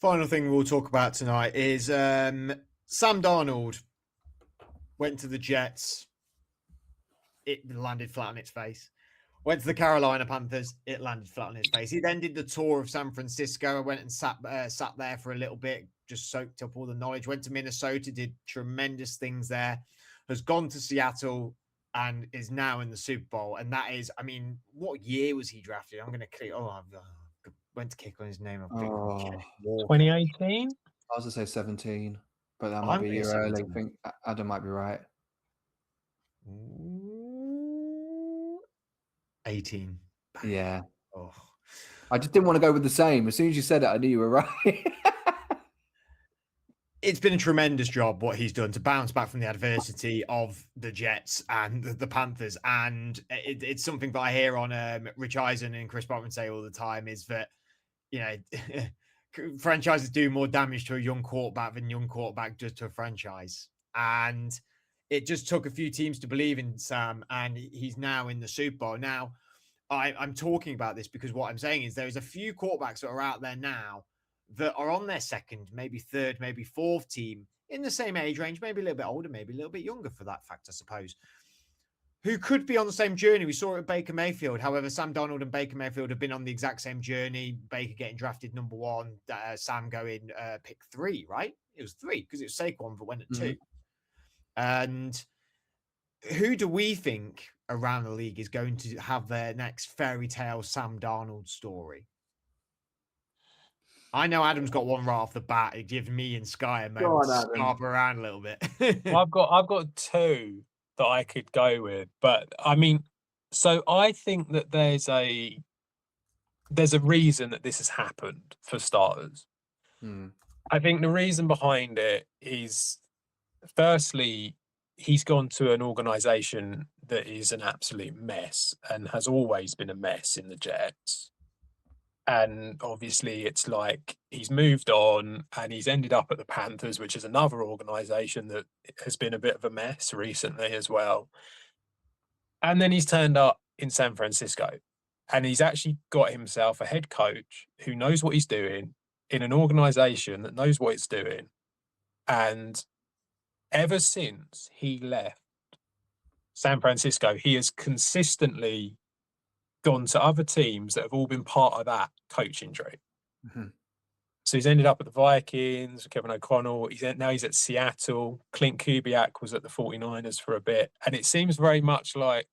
Final thing we'll talk about tonight is Sam Darnold went to the Jets. It landed flat on its face. Went to the Carolina Panthers. It landed flat on its face. He then did the tour of San Francisco. I went and sat there for a little bit, just soaked up all the knowledge. Went to Minnesota, did tremendous things there. Has gone to Seattle and is now in the Super Bowl. And that is, I mean, what year was he drafted? I'm going to click. I went to kick on his name. 2018? I was going to say 17, but that might be a year early. I think Adam might be right. 18. Yeah. Oh. I just didn't want to go with the same. As soon as you said it, I knew you were right. It's been a tremendous job what he's done to bounce back from the adversity of the Jets and the Panthers. And it's something that I hear on Rich Eisen and Chris Botman say all the time is that, you know, franchises do more damage to a young quarterback than young quarterback does to a franchise. And it just took a few teams to believe in Sam, and he's now in the Super Bowl. Now, I'm talking about this because what I'm saying is there's a few quarterbacks that are out there now that are on their second, maybe third, maybe fourth team in the same age range, maybe a little bit older, maybe a little bit younger for that fact, I suppose, who could be on the same journey. We saw it at Baker Mayfield. However, Sam Darnold and Baker Mayfield have been on the exact same journey. Baker getting drafted number one, Sam going pick 3, right? It was 3 because it was Saquon that went at 2. And who do we think around the league is going to have their next fairy tale Sam Darnold story? I know Adam's got one right off the bat. It gives me and Sky a moment to scarp around a little bit. Well, I've got 2 that I could go with, but I mean, so I think that there's a reason that this has happened for starters. I think the reason behind it is, firstly, he's gone to an organization that is an absolute mess and has always been a mess in the Jets. And obviously it's like he's moved on and he's ended up at the Panthers, which is another organization that has been a bit of a mess recently as well. And then he's turned up in San Francisco and he's actually got himself a head coach who knows what he's doing in an organization that knows what it's doing. And ever since he left San Francisco, he has consistently gone to other teams that have all been part of that coaching tree. So he's ended up at the Vikings, Kevin O'Connell. Now he's at Seattle. Clint Kubiak was at the 49ers for a bit. And it seems very much like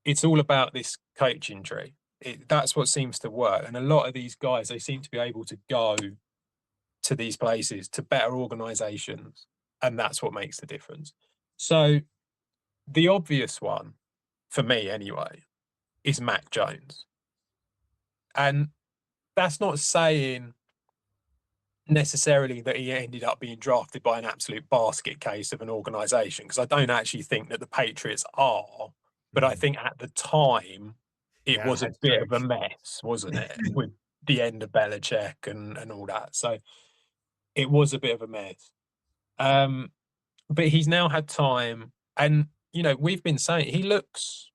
it's all about this coaching tree. That's what seems to work. And a lot of these guys, they seem to be able to go to these places, to better organizations. And that's what makes the difference. So the obvious one, for me anyway, is Mac Jones. And that's not saying necessarily that he ended up being drafted by an absolute basket case of an organization, because I don't actually think that the Patriots are, but I think at the time it was a bit of a mess, wasn't it? With the end of Belichick and all that. So it was a bit of a mess. But he's now had time, and you know, we've been saying he looks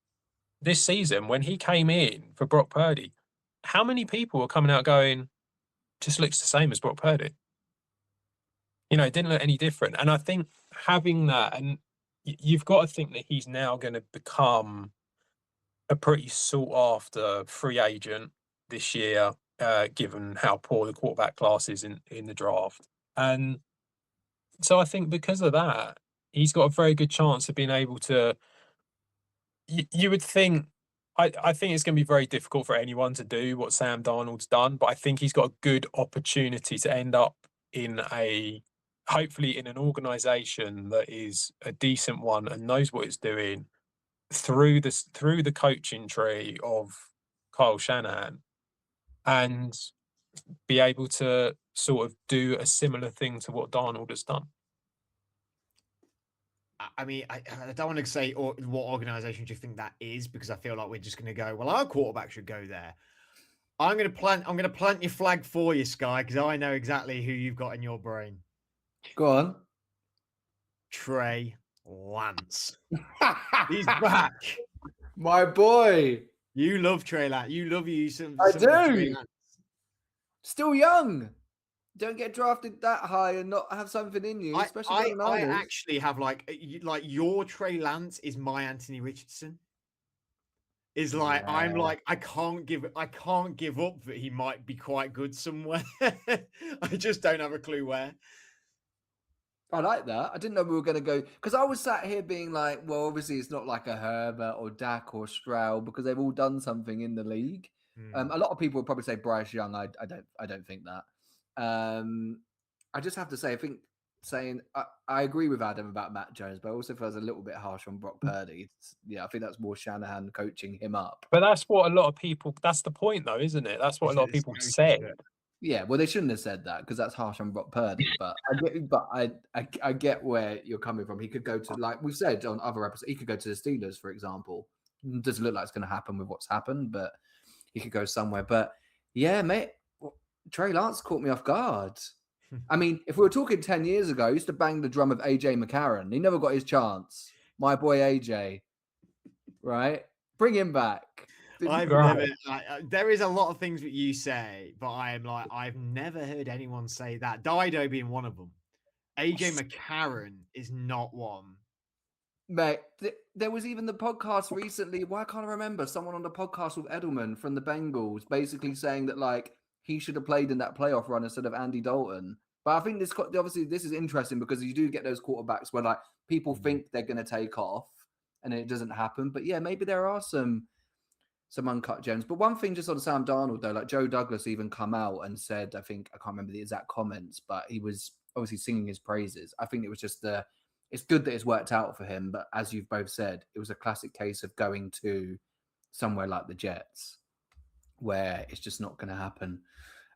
this season when he came in for Brock Purdy, how many people were coming out going, just looks the same as Brock Purdy? You know, it didn't look any different. And I think having that, and you've got to think that he's now going to become a pretty sought after free agent this year, given how poor the quarterback class is in the draft. And so I think because of that, he's got a very good chance of being able to. You would think, I think it's going to be very difficult for anyone to do what Sam Darnold's done, but I think he's got a good opportunity to end up hopefully in an organization that is a decent one and knows what it's doing through the coaching tree of Kyle Shanahan, and be able to sort of do a similar thing to what Darnold has done. I mean, I don't want to say what organization do you think that is, because I feel like we're just going to go, well, our quarterback should go there. I'm going to plant your flag for you, Sky, because I know exactly who you've got in your brain. Go on. Trey Lance. He's back. My boy. You love Trey Lance. You love you some. I do. Still young. Don't get drafted that high and not have something in you, especially I actually have like your Trey Lance is my Anthony Richardson. Is like I'm like I can't give up that he might be quite good somewhere. I just don't have a clue where. I like that. I didn't know we were going to go because I was sat here being like, well, obviously it's not like a Herbert or Dak or Stroud because they've all done something in the league. A lot of people would probably say Bryce Young. I don't think that. I just have to say, I agree with Adam about Matt Jones, but I also feel I was a little bit harsh on Brock Purdy. I think that's more Shanahan coaching him up. But that's what a lot of people. That's the point, though, isn't it? That's what a lot of people said. Yeah, well, they shouldn't have said that because that's harsh on Brock Purdy. But I get where you're coming from. He could go to, like we've said on other episodes, he could go to the Steelers, for example. It doesn't look like it's going to happen with what's happened, but he could go somewhere. But yeah, mate, Trey Lance caught me off guard. I mean, if we were talking 10 years ago, I used to bang the drum of AJ McCarron. He never got his chance. My boy AJ, right? Bring him back. There is a lot of things that you say, but I am like, I've never heard anyone say that. Dido being one of them. AJ McCarron is not one. Mate, there was even the podcast recently. Why can't I remember? Someone on the podcast with Edelman from the Bengals basically saying that like he should have played in that playoff run instead of Andy Dalton. But I think this is interesting because you do get those quarterbacks where like people think they're going to take off and it doesn't happen. But yeah, maybe there are some uncut gems. But one thing just on Sam Darnold though, like Joe Douglas even come out and said, I can't remember the exact comments, but he was obviously singing his praises. I think it was just it's good that it's worked out for him. But as you've both said, it was a classic case of going to somewhere like the Jets where it's just not going to happen.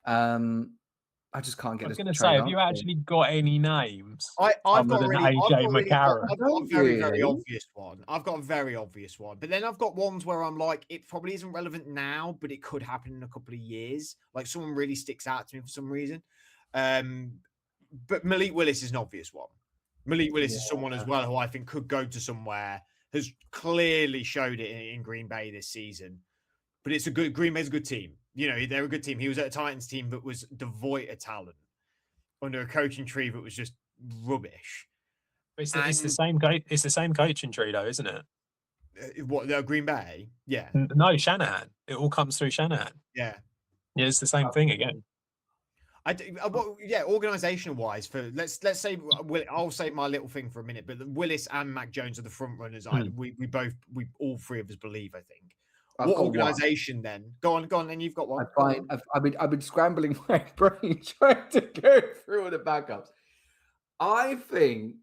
I just can't get. I was going to say, have you actually got any names? I've got a very, very obvious one. I've got a very obvious one, but then I've got ones where I'm like, it probably isn't relevant now, but it could happen in a couple of years. Like someone really sticks out to me for some reason. But Malik Willis is an obvious one. Malik Willis is someone as well who I think could go to somewhere, has clearly showed it in Green Bay this season. But Green Bay's a good team. You know, they're a good team. He was at a Titans team that was devoid of talent under a coaching tree that was just rubbish. It's the same coaching tree, though, isn't it? What, Green Bay? Yeah. No, Shanahan. It all comes through Shanahan. Yeah. Yeah, it's the same thing again. Organizational wise, let's say I'll say my little thing for a minute, but Willis and Mac Jones are the front runners. We all three of us believe. I think. What organization then? Go on, and you've got one. I've been scrambling my brain trying to go through all the backups. I think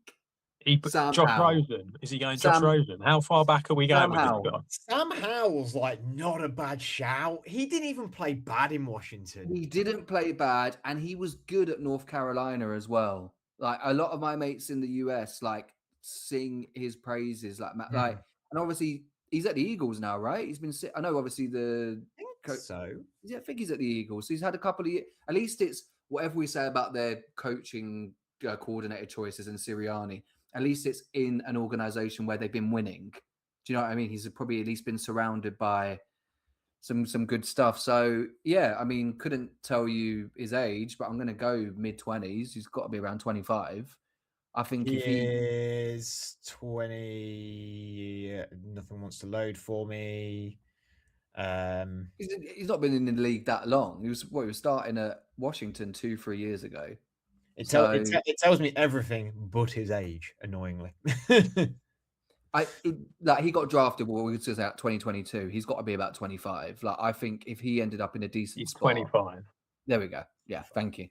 Josh Rosen. Is he going Josh Rosen? How far back are we going with this guy? Sam Howell's like not a bad shout. He didn't even play bad in Washington. He didn't play bad, and he was good at North Carolina as well. Like a lot of my mates in the US, like sing his praises, and obviously. He's at the Eagles now, right? He's been. I know, obviously I think he's at the Eagles. So he's had a couple of years. At least it's whatever we say about their coaching coordinator choices and Sirianni. At least it's in an organization where they've been winning. Do you know what I mean? He's probably at least been surrounded by some good stuff. So yeah, I mean, couldn't tell you his age, but I'm going to go mid-20s. He's got to be around 25. I think he is 20. Nothing wants to load for me. He's not been in the league that long. He was starting at Washington 2-3 years ago. It tells me everything but his age. Annoyingly, he got drafted. Well, we was out 2022. He's got to be about 25. Like I think if he ended up in a decent spot, 25. There we go. Yeah, thank you.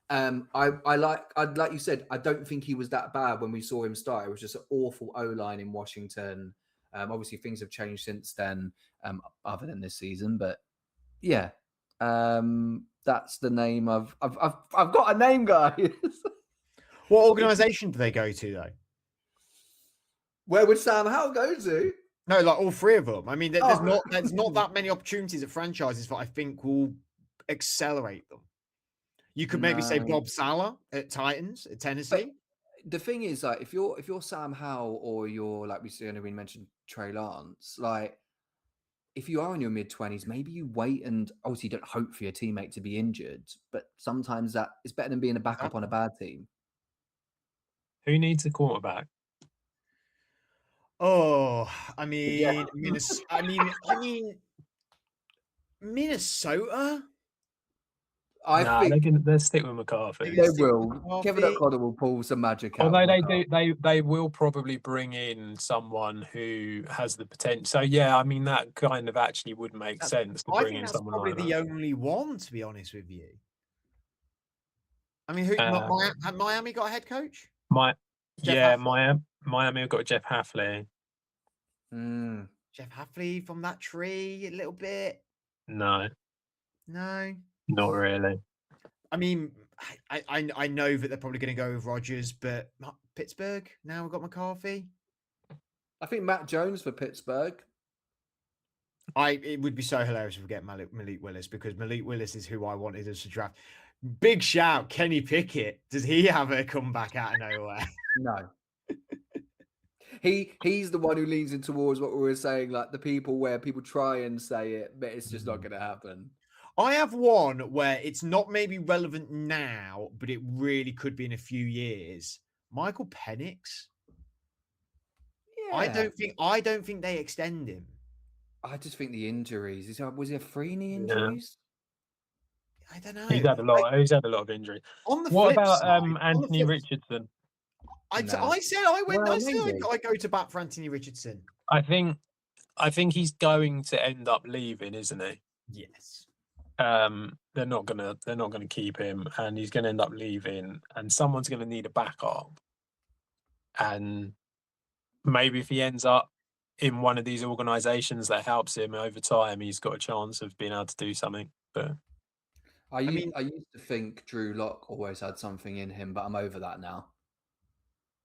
Like you said, I don't think he was that bad when we saw him start. It was just an awful O-line in Washington. Obviously, things have changed since then, other than this season. But yeah, that's the name. I've got a name, guys. What organization do they go to though? Where would Sam Howell go to? No, like all three of them. I mean, there's not that many opportunities at franchises that I think will accelerate them. You could maybe say Bob Saleh at Titans, at Tennessee. But the thing is, like, if you're Sam Howell or you're, like we mentioned, Trey Lance, like, if you are in your mid-20s, maybe you wait and obviously you don't hope for your teammate to be injured, but sometimes that is better than being a backup on a bad team. Who needs a quarterback? Oh, I mean, Yeah. Minnesota. I think they'll stick with McCarthy. they stick with will. Kevin McCarthy. O'Connor will pull some magic out. Although of they McCarthy. they will probably bring in someone who has the potential. So yeah, I mean that kind of actually would make sense to I bring think in that's someone probably like the that. only one, to be honest with you. I mean, had Miami got a head coach? Jeff Miami have got Jeff Hafley. Jeff Hafley from that tree a little bit. No, not really. I mean, I know that they're probably going to go with Rodgers, but Pittsburgh now we've got McCarthy. I think Matt Jones for Pittsburgh. It would be so hilarious if we get Malik Willis, because Malik Willis is who I wanted us to draft. Big shout, Kenny Pickett. Does he have a comeback out of nowhere? No. He's the one who leans in towards what we were saying, like the people where people try and say it, but it's just not going to happen. I have one where it's not maybe relevant now, but it really could be in a few years. Michael Penix. Yeah. I don't think they extend him. I just think the injuries. Was he a free knee injuries? I don't know. He's had a lot of injuries. On the what flip about side, Anthony Richardson? I said I go to bat for Anthony Richardson. I think he's going to end up leaving, isn't he? Yes. They're not gonna keep him, and he's gonna end up leaving, and someone's gonna need a backup. And maybe if he ends up in one of these organizations that helps him over time, he's got a chance of being able to do something. But I used to think Drew Lock always had something in him, but I'm over that now.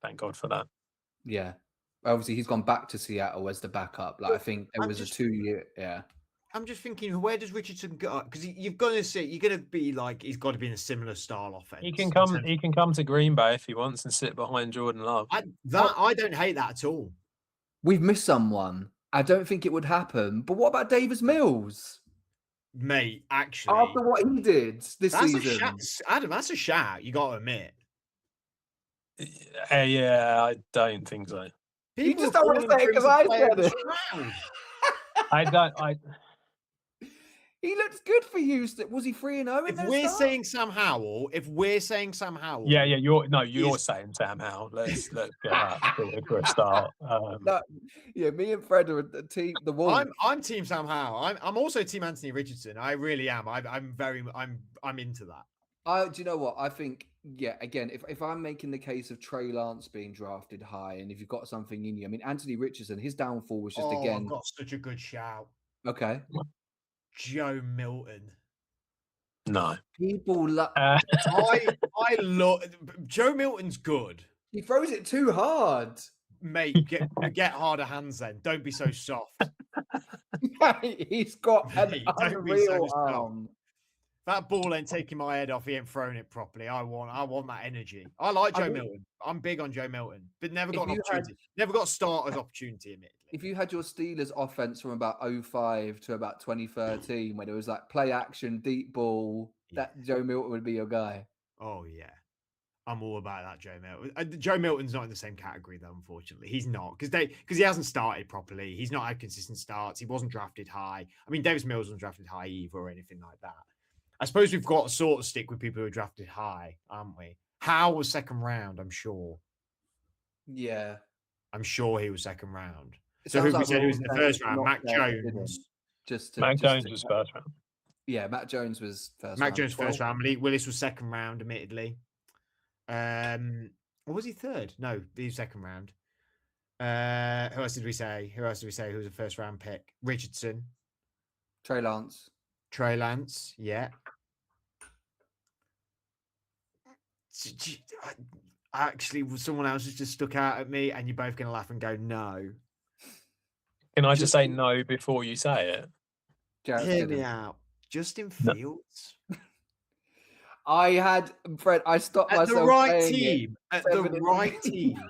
Thank God for that. Yeah. Obviously, he's gone back to Seattle as the backup. Like, I think there was a 2-year. Yeah. I'm just thinking, where does Richardson go? Because you're going to be like, he's got to be in a similar style offense. He can come to Green Bay if he wants and sit behind Jordan Love. I don't hate that at all. We've missed someone. I don't think it would happen. But what about Davis Mills? Mate, actually, after what he did this season, Adam, that's a shout. You got to admit. Yeah, I don't think so. You just don't want to say it because I said it. I don't. He looks good for Houston. Was he 3-0? If we're saying Sam Howell, yeah, you're saying Sam Howell. Let's get that for a start. Yeah, me and Fred are the team. The Wolves. I'm Team Sam Howell. I'm also Team Anthony Richardson. I really am. I'm into that. Do you know what? I think, yeah, again, if I'm making the case of Trey Lance being drafted high, and if you've got something in you, I mean, Anthony Richardson, his downfall was just again. I've got such a good shout. Okay. Joe Milton. No. People love. I love Joe Milton's good. He throws it too hard. Mate, get harder hands then. Don't be so soft. He's got an unreal arm. That ball ain't taking my head off. He ain't throwing it properly. I want that energy. I like Joe Milton. I'm big on Joe Milton, but never got an opportunity. Never got a starter's opportunity, admittedly. If you had your Steelers offense from about 2005 to about 2013, when it was like play action, deep ball, that Joe Milton would be your guy. Oh, yeah. I'm all about that, Joe Milton. Joe Milton's not in the same category, though, unfortunately. He's not, because he hasn't started properly. He's not had consistent starts. He wasn't drafted high. I mean, Davis Mills wasn't drafted high either or anything like that. I suppose we've got to sort of stick with people who are drafted high, aren't we? Howell was second round, I'm sure. Yeah. I'm sure he was second round. So who we said who was in the first round? Mac Jones. Mac Jones was first round. Yeah, Mac Jones was first round. Mac Jones first round. Malik Willis was second round, admittedly. Or was he third? No, he was second round. Who else did we say? Who was a first round pick? Richardson. Trey Lance, yeah. Actually, someone else has just stuck out at me, and you're both going to laugh and go, no. Can I just say no before you say it? Hear me out. Justin Fields. I had, Fred, I stopped myself. At the right team.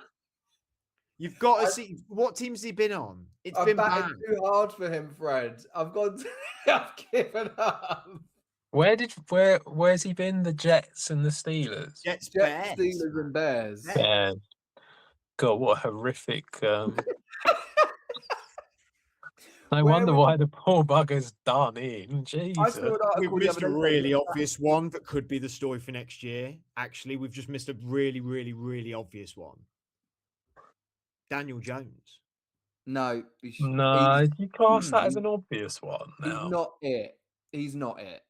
You've got to see what team's he been on. It's I've been batted bad. too hard for him, Fred. I've gone. I've given up. Where's he been? The Jets and the Steelers. Jets, Jets, Bears. Steelers, and Bears. Bears. Yeah. God, what a horrific. I Where wonder would- why the poor bugger's done in. I Jesus. saw an We've article the missed other a day really saying- obvious one that could be the story for next year. Actually, we've just missed a really, really, really obvious one. Daniel Jones. No, No, you class that as he's- an obvious one he's now. not it. He's not it.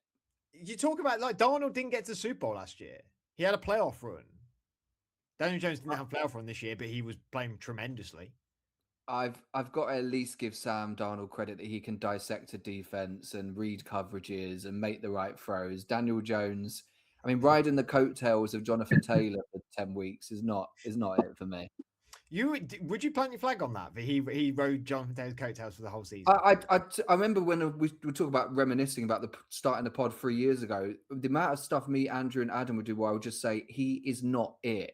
You talk about like Darnold didn't get to the Super Bowl last year. He had a playoff run. Daniel Jones didn't have a playoff run this year, but he was playing tremendously. I've got to at least give Sam Darnold credit that he can dissect a defense and read coverages and make the right throws. Daniel Jones, I mean, riding the coattails of Jonathan Taylor for 10 weeks is not it for me. Would you plant your flag on that? That he rode Jonathan Taylor's coattails for the whole season. I remember when we were talking about reminiscing about starting the pod 3 years ago, the amount of stuff me, Andrew, and Adam would do where I would just say, he is not it.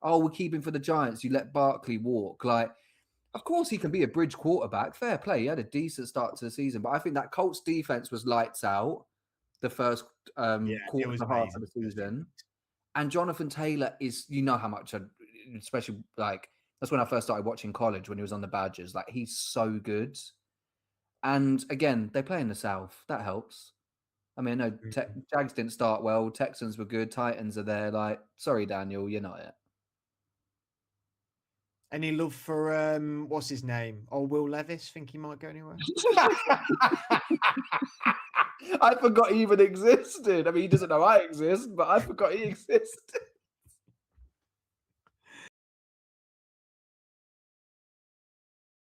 Oh, we're keeping for the Giants. You let Barkley walk. Like, of course he can be a bridge quarterback. Fair play. He had a decent start to the season. But I think that Colts defense was lights out the first quarter and a half of the season. And Jonathan Taylor is, you know how much, especially like, that's when I first started watching college when he was on the Badgers. Like, he's so good. And again, they play in the South. That helps. I mean, no, Jags didn't start well. Texans were good. Titans are there. Like, sorry, Daniel, you're not it. Any love for what's his name? Oh, Will Levis. Think he might go anywhere? I forgot he even existed. I mean, he doesn't know I exist, but I forgot he existed.